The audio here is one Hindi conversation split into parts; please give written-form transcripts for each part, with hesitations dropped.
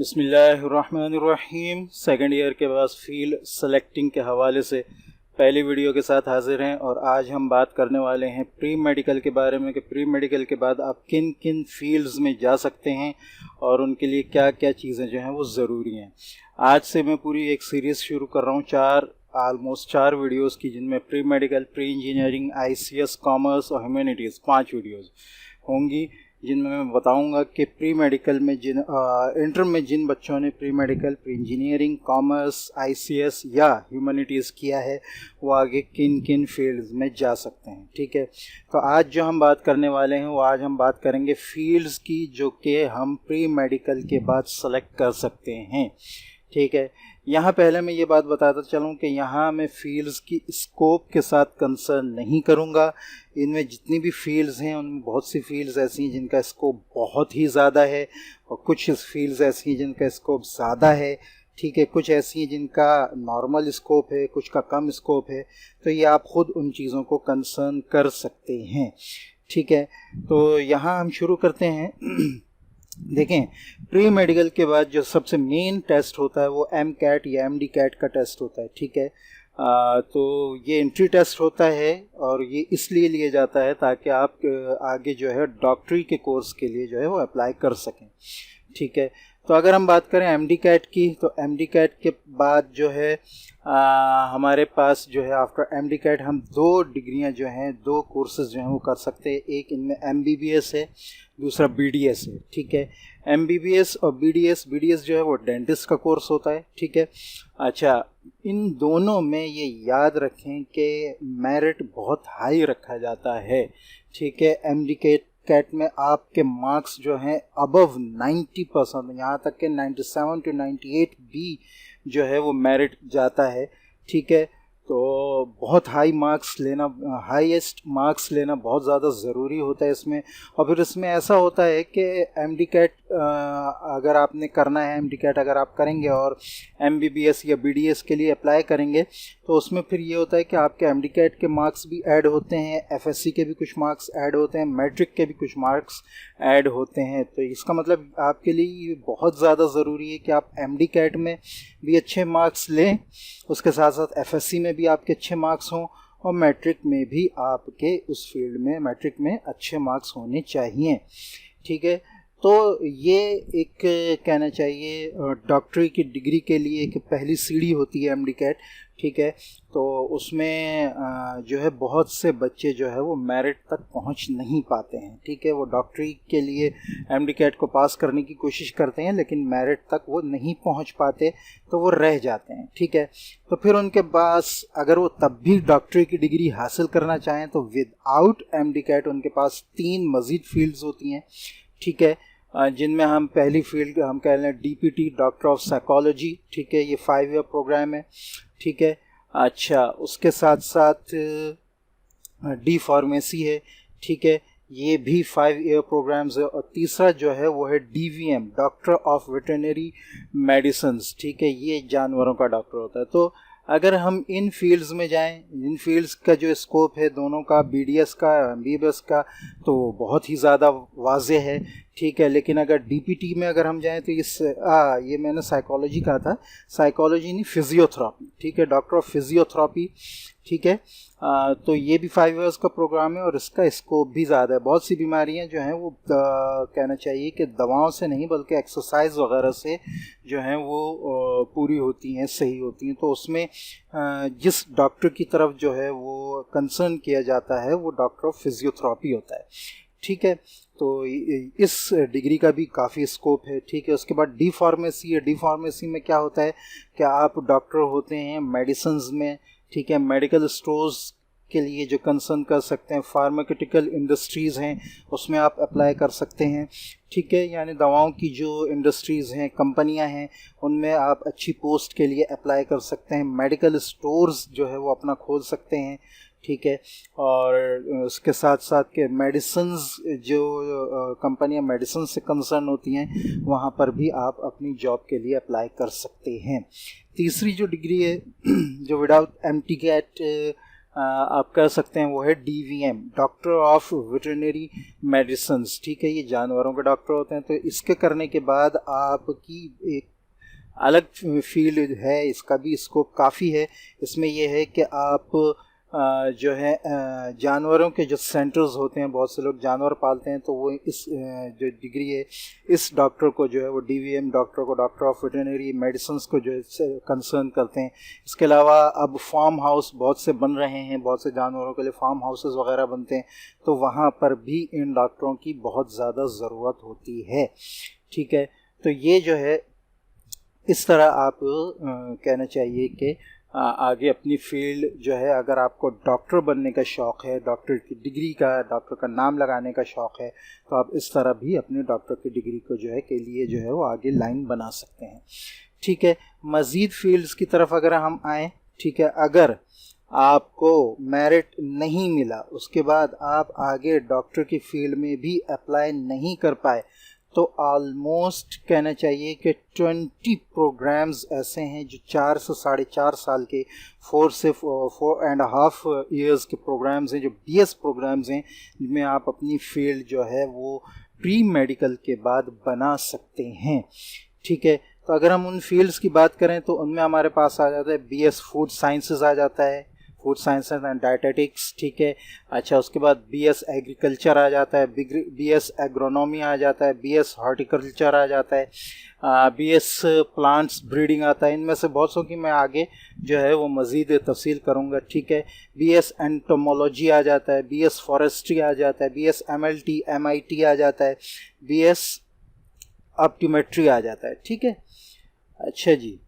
बिस्मिल्लाहिर्रहमानिर्रहीम। सेकेंड ईयर के बाद फील्ड सेलेक्टिंग के हवाले से पहली वीडियो के साथ हाजिर हैं और आज हम बात करने वाले हैं प्री मेडिकल के बारे में कि प्री मेडिकल के बाद आप किन किन फील्ड्स में जा सकते हैं और उनके लिए क्या क्या चीज़ें जो हैं वो ज़रूरी हैं। आज से मैं पूरी एक सीरीज़ शुरू कर रहा हूँ, ऑलमोस्ट चार वीडियोस की, जिनमें pre medical, pre engineering, ICS, commerce और ह्यूमैनिटीज़ 5 वीडियोस होंगी, जिनमें मैं बताऊंगा कि प्री मेडिकल में इंटर में जिन बच्चों ने pre medical, pre engineering, commerce, ICS या ह्यूमैनिटीज़ किया है वो आगे किन किन फील्ड्स में जा सकते हैं। ठीक है, तो आज जो हम बात करने वाले हैं वो आज हम बात करेंगे फील्ड्स की जो कि हम प्री मेडिकल के बाद सेलेक्ट कर सकते हैं। ठीक है, यहाँ पहले मैं ये बात बताता चलूँ कि यहाँ मैं फील्ड्स की स्कोप के साथ कंसर्न नहीं करूँगा। इनमें जितनी भी फील्ड्स हैं उनमें बहुत सी फील्ड्स ऐसी हैं जिनका स्कोप बहुत ही ज़्यादा है और कुछ फील्ड्स ऐसी हैं जिनका स्कोप ज़्यादा है। ठीक है, कुछ ऐसी हैं जिनका नॉर्मल स्कोप है, कुछ का कम स्कोप है, तो ये आप ख़ुद उन चीज़ों को कंसर्न कर सकते हैं। ठीक है, तो यहाँ हम शुरू करते हैं। देखें, प्री मेडिकल के बाद जो सबसे मेन टेस्ट होता है वो MCAT या MD-CAT का टेस्ट होता है। ठीक है, तो ये एंट्री टेस्ट होता है और ये इसलिए लिया जाता है ताकि आप आगे जो है डॉक्टरी के कोर्स के लिए जो है वो अप्लाई कर सकें। ठीक है, तो अगर हम बात करें MD-CAT की, तो MD-CAT के बाद जो है हमारे पास जो है आफ्टर MD-CAT हम 2 डिग्रियां जो हैं, 2 कोर्सेज जो हैं वो कर सकते हैं। एक इनमें MBBS है, दूसरा BDS है। ठीक है, MBBS और BDS जो है वो डेंटिस्ट का कोर्स होता है। ठीक है, अच्छा, इन दोनों में ये याद रखें कि मेरिट बहुत हाई रखा जाता है। ठीक है, MD-CAT में आपके मार्क्स जो हैं अबव 90%, यहाँ तक कि 97 to 98 भी जो है वो मेरिट जाता है। ठीक है, तो बहुत हाईएस्ट मार्क्स लेना बहुत ज़्यादा ज़रूरी होता है इसमें। और फिर इसमें ऐसा होता है कि MD-CAT अगर आपने करना है, MD-CAT अगर आप करेंगे और MBBS या BDS के लिए अप्लाई करेंगे तो उसमें फिर ये होता है कि आपके MD-CAT के मार्क्स भी ऐड होते हैं, FSC के भी कुछ मार्क्स ऐड होते हैं, मैट्रिक के भी कुछ मार्क्स ऐड होते हैं। तो इसका मतलब आपके लिए ये बहुत ज़्यादा ज़रूरी है कि आप MD-CAT में भी अच्छे मार्क्स लें, उसके साथ साथ FSC में भी आपके अच्छे मार्क्स हों और मैट्रिक में भी आपके उस फील्ड में मैट्रिक में अच्छे मार्क्स होने चाहिए। ठीक है, तो ये एक कहना चाहिए डॉक्टरी की डिग्री के लिए एक पहली सीढ़ी होती है MD-CAT। ठीक है, तो उसमें जो है बहुत से बच्चे जो है वो मेरिट तक पहुंच नहीं पाते हैं। ठीक है, वो डॉक्टरी के लिए MD-CAT को पास करने की कोशिश करते हैं लेकिन मेरिट तक वो नहीं पहुंच पाते, तो वो रह जाते हैं। ठीक है, तो फिर उनके पास अगर वो तब भी डॉक्टरी की डिग्री हासिल करना चाहें तो विदाउट MD-CAT उनके पास 3 मज़ीद फील्ड्स होती हैं। ठीक है, जिनमें हम पहली फील्ड हम कह लें DPT, डॉक्टर ऑफ साइकोलॉजी। ठीक है, ये 5 ईयर प्रोग्राम है। ठीक है, अच्छा, उसके साथ साथ D फार्मेसी है। ठीक है, ये भी 5 ईयर प्रोग्राम्स है। और तीसरा जो है वो है DVM, doctor of veterinary medicines. ठीक है, ये जानवरों का डॉक्टर होता है। तो अगर हम इन फील्ड्स में जाएं, इन फील्ड्स का जो स्कोप है दोनों का, BDS का, MBBS का, तो बहुत ही ज़्यादा वाज़ेह है। ठीक है, लेकिन अगर DPT में अगर हम जाएं तो ये मैंने साइकोलॉजी कहा था, साइकोलॉजी नहीं, फिजियोथेरापी। ठीक है, डॉक्टर ऑफ फिजियोथेरापी। ठीक है, तो ये भी 5 इयर्स का प्रोग्राम है और इसका स्कोप भी ज़्यादा है। बहुत सी बीमारियां जो हैं वो कहना चाहिए कि दवाओं से नहीं बल्कि एक्सरसाइज वगैरह से जो हैं वो पूरी होती हैं, सही होती हैं। तो उसमें जिस डॉक्टर की तरफ जो है वो कंसर्न किया जाता है वो डॉक्टर ऑफ फिजियोथेरापी होता है। ठीक है, तो इस डिग्री का भी काफ़ी स्कोप है। ठीक है, उसके बाद D फार्मेसी है। D फार्मेसी में क्या होता है कि आप डॉक्टर होते हैं मेडिसिन्स में। ठीक है, मेडिकल स्टोर्स के लिए जो कंसर्न कर सकते हैं, फार्मास्यूटिकल इंडस्ट्रीज़ हैं उसमें आप अप्लाई कर सकते हैं। ठीक है, यानी दवाओं की जो इंडस्ट्रीज़ हैं, कंपनियां हैं, उनमें आप अच्छी पोस्ट के लिए अप्लाई कर सकते हैं। मेडिकल स्टोर्स जो है वो अपना खोल सकते हैं। ठीक है, और उसके साथ साथ के मेडिसिन्स जो कंपनियां मेडिसिन से कंसर्न होती हैं वहाँ पर भी आप अपनी जॉब के लिए अप्लाई कर सकते हैं। तीसरी जो डिग्री है जो विदाउट MD-CAT आप कह सकते हैं वो है DVM, doctor of veterinary medicine. ठीक है, ये जानवरों के डॉक्टर होते हैं। तो इसके करने के बाद आपकी एक अलग फील्ड है, इसका भी स्कोप काफ़ी है। इसमें यह है कि आप जो है जानवरों के जो सेंटर्स होते हैं, बहुत से लोग जानवर पालते हैं, तो वो इस जो डिग्री है इस डॉक्टर को जो है वो DVM डॉक्टर को, डॉक्टर ऑफ वेटरनरी मेडिसिन को जो है कंसर्न करते हैं। इसके अलावा अब फार्म हाउस बहुत से बन रहे हैं, बहुत से जानवरों के लिए फार्म हाउसेस वगैरह बनते हैं, तो वहाँ पर भी इन डॉक्टरों की बहुत ज़्यादा ज़रूरत होती है। ठीक है, तो ये जो है इस तरह आप कहना चाहिए कि आगे अपनी फील्ड जो है, अगर आपको डॉक्टर बनने का शौक़ है, डॉक्टर की डिग्री का, डॉक्टर का नाम लगाने का शौक़ है, तो आप इस तरह भी अपने डॉक्टर की डिग्री को जो है के लिए जो है वो आगे लाइन बना सकते हैं। ठीक है, मज़ीद फील्ड्स की तरफ अगर हम आएँ, ठीक है, अगर आपको मेरिट नहीं मिला, उसके बाद आप आगे डॉक्टर की फील्ड में भी अप्लाई नहीं कर पाए, तो ऑलमोस्ट कहना चाहिए कि 20 प्रोग्राम्स ऐसे हैं जो 4 से 4.5 साल के, 4 से 4.5 ईयर्स के प्रोग्राम्स हैं, जो BS प्रोग्राम्स हैं, जिनमें आप अपनी फील्ड जो है वो प्री मेडिकल के बाद बना सकते हैं। ठीक है, तो अगर हम उन फील्ड्स की बात करें तो उनमें हमारे पास आ जाता है BS फूड साइंसेज आ जाता है, फूड साइंस एंड डायटेटिक्स। ठीक है, अच्छा, उसके बाद BS एग्रीकल्चर आ जाता है, BS एग्रोनॉमी आ जाता है, BS हॉर्टिकल्चर आ जाता है, BS प्लांट्स ब्रीडिंग आता है। इनमें से बहुत सौ की मैं आगे जो है वो मज़ीद तफसील करूँगा। ठीक है, BS एंटोमोलॉजी आ जाता है, BS फॉरेस्ट्री आ जाता है, BS MLT MIT आ जाता है, BS ऑप्टोमेट्री आ जाता है। ठीक है, अच्छा जी,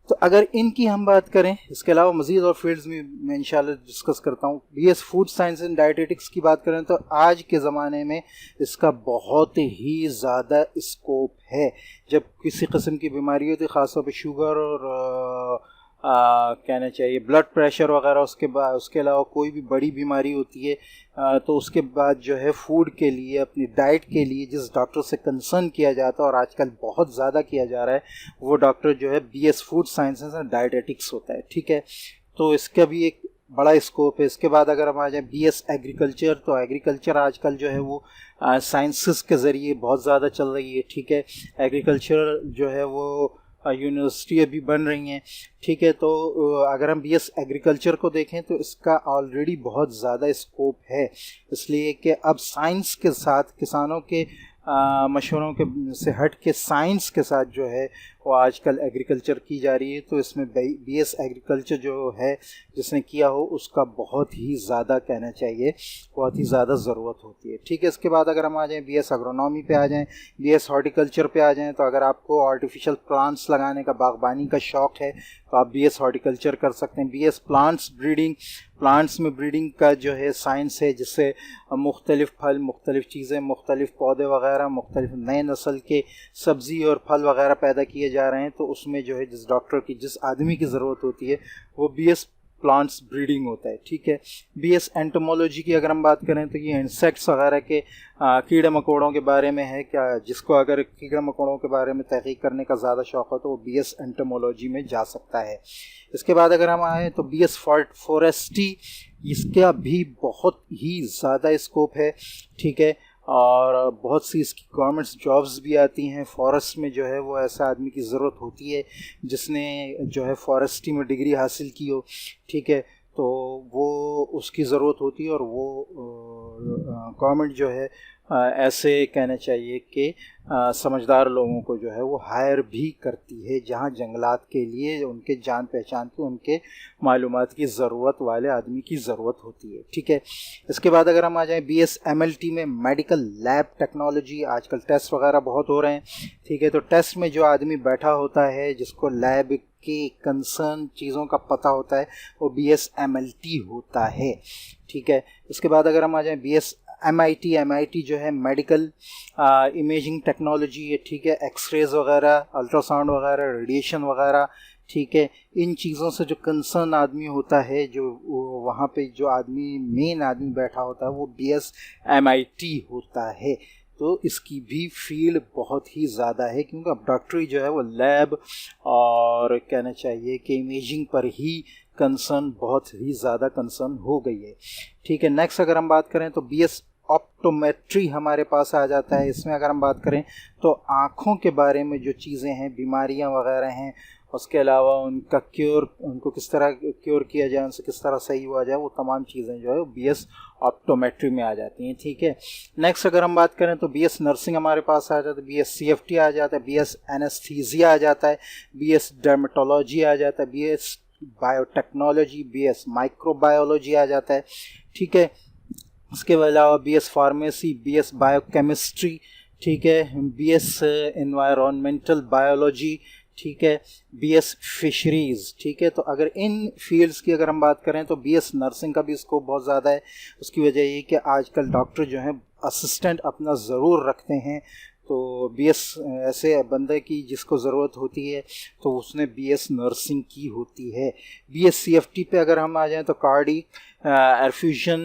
तो अगर इनकी हम बात करें, इसके अलावा मज़ीद और फील्ड्स में मैं इंशाल्लाह डिस्कस करता हूँ। BS food science and dietetics की बात करें तो आज के ज़माने में इसका बहुत ही ज़्यादा स्कोप है। जब किसी किस्म की बीमारी होती है, ख़ासतौर पर शुगर और कहना चाहिए ब्लड प्रेशर वगैरह, उसके अलावा कोई भी बड़ी बीमारी होती है, तो उसके बाद जो है फूड के लिए, अपनी डाइट के लिए जिस डॉक्टर से कंसर्न किया जाता है, और आजकल बहुत ज़्यादा किया जा रहा है, वो डॉक्टर जो है BS food sciences and dietetics होता है। ठीक है, तो इसका भी एक बड़ा स्कोप है। इसके बाद अगर हम आ जाए BS एग्रीकल्चर, तो एग्रीकल्चर आजकल जो है वो साइंसेस के ज़रिए बहुत ज़्यादा चल रही है। ठीक है, एग्रीकल्चर जो है वो यूनिवर्सिटी अभी बन रही हैं। ठीक है, तो अगर हम BS एग्रीकल्चर को देखें तो इसका ऑलरेडी बहुत ज़्यादा स्कोप है, इसलिए कि अब साइंस के साथ, किसानों के मशवरों के से हट के साइंस के साथ जो है वो आजकल एग्रीकल्चर की जा रही है। तो इसमें BS एग्रीकल्चर जो है जिसने किया हो उसका बहुत ही ज़्यादा कहना चाहिए, बहुत ही ज़्यादा ज़रूरत होती है। ठीक है, इसके बाद अगर हम आ जाएँ BS एग्रोनॉमी पे आ जाएँ, BS हॉर्टिकल्चर पे आ जाएँ, तो अगर आपको आर्टिफिशियल प्लांट्स लगाने का, बागबानी का शौक़ है, तो आप BS हॉर्टिकल्चर कर सकते हैं। BS प्लांट्स ब्रीडिंग, प्लांट्स में ब्रीडिंग का जो है साइंस है, जिससे मुख्तलिफ़ फल, मुख्तलिफ़ चीज़ें, मुख्तलिफ़ पौधे वगैरह, मुख्तलिफ़ नए नस्ल के सब्ज़ी और फल वगैरह पैदा किए जा रहे हैं। तो उसमें जो है जिस डॉक्टर की, जिस आदमी की ज़रूरत होती है, वो BS प्लांट्स ब्रीडिंग होता है। ठीक है, BS एंटोमोलॉजी की अगर हम बात करें तो ये इंसेक्ट्स वगैरह के, कीड़े मकोड़ों के बारे में है। क्या जिसको अगर कीड़े मकोड़ों के बारे में तहकीक करने का ज़्यादा शौक़ हो तो वो BS एंटोमोलॉजी में जा सकता है। इसके बाद अगर हम आएँ तो BS फॉरेस्ट्री, इसका भी बहुत ही ज़्यादा स्कोप है। ठीक है, और बहुत सी इसकी गवर्नमेंट्स जॉब्स भी आती हैं। फॉरेस्ट में जो है वो ऐसा आदमी की ज़रूरत होती है जिसने जो है फॉरेस्ट्री में डिग्री हासिल की हो। ठीक है, तो वो उसकी ज़रूरत होती है, और वो गवर्नमेंट जो है ऐसे कहना चाहिए कि समझदार लोगों को जो है वो हायर भी करती है, जहाँ जंगलात के लिए उनके जान पहचान के, उनके मालूमात की ज़रूरत वाले आदमी की ज़रूरत होती है। ठीक है, इसके बाद अगर हम आ जाएं BS MLT में, मेडिकल लैब टेक्नोलॉजी, आजकल टेस्ट वगैरह बहुत हो रहे हैं। ठीक है, तो टेस्ट में जो आदमी बैठा होता है, जिसको लैब के कंसर्न चीज़ों का पता होता है, वो BS MLT होता है। ठीक है, इसके बाद अगर हम आ जाएं BS MIT जो है मेडिकल इमेजिंग टेक्नोलॉजी है। ठीक है, एक्सरेज वगैरह, अल्ट्रासाउंड वगैरह, रेडिएशन वगैरह। ठीक है, इन चीज़ों से जो कंसर्न आदमी होता है, जो वहाँ पे जो आदमी, मेन आदमी बैठा होता है, वो BS MIT होता है। तो इसकी भी फील्ड बहुत ही ज़्यादा है, क्योंकि अब डॉक्टरी जो है वो लैब और कहना चाहिए कि इमेजिंग पर ही कंसर्न, बहुत ही ज़्यादा कंसर्न हो गई है। ठीक है, नेक्स्ट अगर हम बात करें तो BS ऑप्टोमेट्री हमारे पास आ जाता है। इसमें अगर हम बात करें तो आँखों के बारे में जो चीज़ें हैं, बीमारियां वगैरह हैं, उसके अलावा उनका क्योर, उनको किस तरह क्योर किया जाए, उनसे किस तरह सही हुआ जाए, वो तमाम चीज़ें जो है वो BS ऑप्टोमेट्री में आ जाती हैं। ठीक है, नेक्स्ट अगर हम बात करें तो BS नर्सिंग हमारे पास आ जाता है, BS CFT आ जाता है, BS एनेस्थीसिया आ जाता है, BS डर्मेटोलॉजी आ जाता है, BS बायोटेक्नोलॉजी, BS माइक्रोबायोलॉजी आ जाता है। ठीक है, उसके अलावा BS फार्मेसी, BS बायोकेमिस्ट्री, ठीक है, BS एनवायरमेंटल बायोलॉजी, ठीक है, BS फिशरीज़। ठीक है, तो अगर इन फील्ड्स की अगर हम बात करें तो BS नर्सिंग का भी स्कोप बहुत ज़्यादा है। उसकी वजह ये कि आजकल डॉक्टर जो हैं असिस्टेंट अपना ज़रूर रखते हैं, तो BS ऐसे बंदे की जिसको ज़रूरत होती है तो उसने BS नर्सिंग की होती है। BS CFT पे अगर हम आ जाएं तो cardiac perfusion,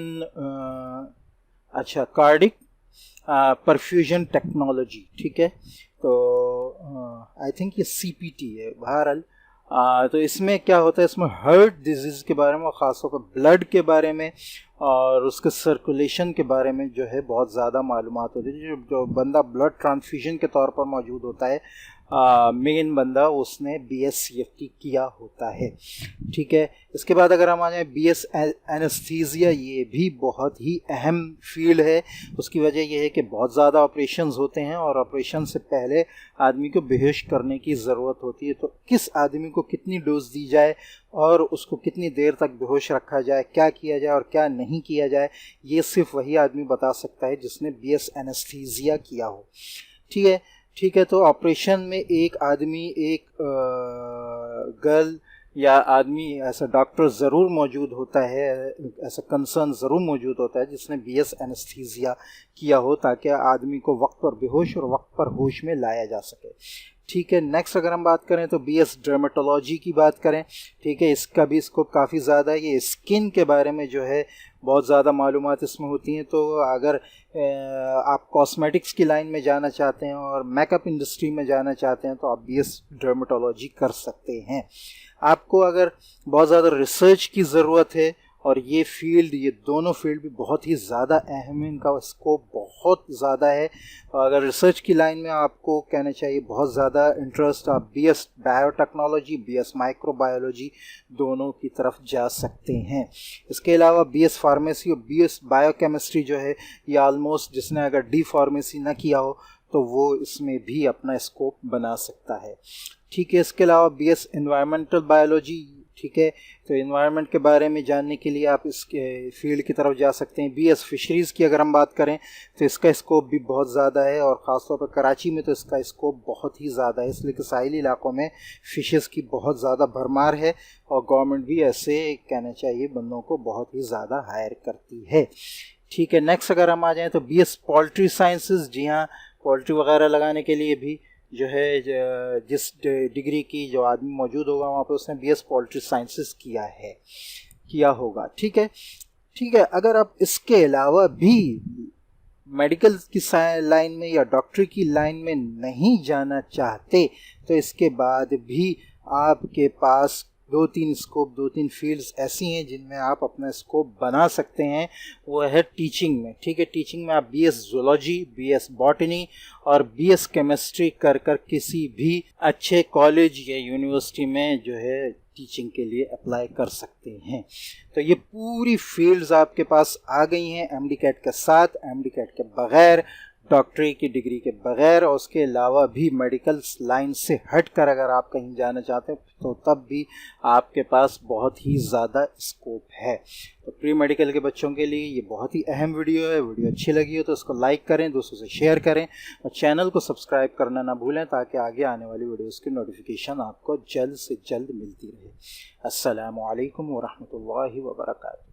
cardiac perfusion technology. ठीक है, तो आई थिंक ये CPT है बहरहाल। तो इसमें क्या होता है, इसमें हार्ट डिजीज़ के बारे में, ख़ासतौर पर ब्लड के बारे में और उसके सर्कुलेशन के बारे में जो है बहुत ज़्यादा मालूमात होती है। जो बंदा ब्लड ट्रांसफ्यूजन के तौर पर मौजूद होता है, मेन बंदा, उसने BS CFT किया होता है। ठीक है, इसके बाद अगर हम आ जाएँ BS एनेस्थीसिया, ये भी बहुत ही अहम फील्ड है। उसकी वजह यह है कि बहुत ज़्यादा ऑपरेशंस होते हैं और ऑपरेशन से पहले आदमी को बेहोश करने की ज़रूरत होती है। तो किस आदमी को कितनी डोज दी जाए और उसको कितनी देर तक बेहोश रखा जाए, क्या किया जाए और क्या नहीं किया जाए, ये सिर्फ वही आदमी बता सकता है जिसने BS एनेस्थीसिया किया हो। ठीक है, ठीक है, तो ऑपरेशन में एक आदमी, एक गर्ल या आदमी, ऐसा डॉक्टर ज़रूर मौजूद होता है, ऐसा कंसर्न ज़रूर मौजूद होता है जिसने BS एनेस्थीसिया किया हो, ताकि आदमी को वक्त पर बेहोश और वक्त पर होश में लाया जा सके। ठीक है, नेक्स्ट अगर हम बात करें तो BS डर्मेटोलॉजी की बात करें। ठीक है, इसका भी स्कोप काफ़ी ज़्यादा है। ये स्किन के बारे में जो है बहुत ज़्यादा मालूमात इसमें होती हैं। तो अगर आप कॉस्मेटिक्स की लाइन में जाना चाहते हैं और मेकअप इंडस्ट्री में जाना चाहते हैं तो आप BS डर्मेटोलॉजी कर सकते हैं। आपको अगर बहुत ज़्यादा रिसर्च की ज़रूरत है, और ये फील्ड, ये दोनों फील्ड भी बहुत ही ज़्यादा अहम है, इनका स्कोप बहुत ज़्यादा है। अगर रिसर्च की लाइन में आपको कहना चाहिए बहुत ज़्यादा इंटरेस्ट, आप BS बायोटेक्नोलॉजी, BS माइक्रोबायोलॉजी दोनों की तरफ जा सकते हैं। इसके अलावा BS फार्मेसी और BS बायोकेमिस्ट्री जो है, ये ऑलमोस्ट जिसने अगर D फार्मेसी ना किया हो तो वो इसमें भी अपना स्कोप बना सकता है। ठीक है, इसके अलावा BS एनवायरमेंटल बायोलॉजी। ठीक है, तो एनवायरनमेंट के बारे में जानने के लिए आप इस फील्ड की तरफ जा सकते हैं। BS फिशरीज़ की अगर हम बात करें तो इसका स्कोप भी बहुत ज़्यादा है, और ख़ासतौर पर कराची में तो इसका स्कोप बहुत ही ज़्यादा है, इसलिए कि साहिली इलाकों में फ़िशेस की बहुत ज़्यादा भरमार है और गवर्नमेंट भी ऐसे कहना चाहिए बंदों को बहुत ही ज़्यादा हायर करती है। ठीक है, नेक्स्ट अगर हम आ जाएँ तो BS पोल्ट्री साइंसेस। जी हाँ, पोल्ट्री वगैरह लगाने के लिए भी जो है जिस डिग्री की जो आदमी मौजूद होगा वहाँ पे उसने BS पोल्ट्री साइंसेस किया होगा। ठीक है, ठीक है, अगर आप इसके अलावा भी मेडिकल की लाइन में या डॉक्टरी की लाइन में नहीं जाना चाहते तो इसके बाद भी आपके पास दो तीन फील्ड्स ऐसी हैं जिनमें आप अपना स्कोप बना सकते हैं। वो है टीचिंग में। ठीक है, टीचिंग में आप BS ज़ूलॉजी, BS बॉटनी और BS केमिस्ट्री कर किसी भी अच्छे कॉलेज या यूनिवर्सिटी में जो है टीचिंग के लिए अप्लाई कर सकते हैं। तो ये पूरी फील्ड्स आपके पास आ गई हैं MD कैट के साथ, MD कैट के बग़ैर, डॉक्टरी की डिग्री के बग़ैर, और उसके अलावा भी मेडिकल लाइन से हटकर अगर आप कहीं जाना चाहते हैं तो तब भी आपके पास बहुत ही ज़्यादा स्कोप है। तो प्री मेडिकल के बच्चों के लिए ये बहुत ही अहम वीडियो है। वीडियो अच्छी लगी हो तो इसको लाइक करें, दोस्तों से शेयर करें और चैनल को सब्सक्राइब करना ना भूलें ताकि आगे आने वाली वीडियोज़ की नोटिफिकेशन आपको जल्द से जल्द मिलती रहे। अस्सलामु अलैकुम व रहमतुल्लाहि व बरकातहू।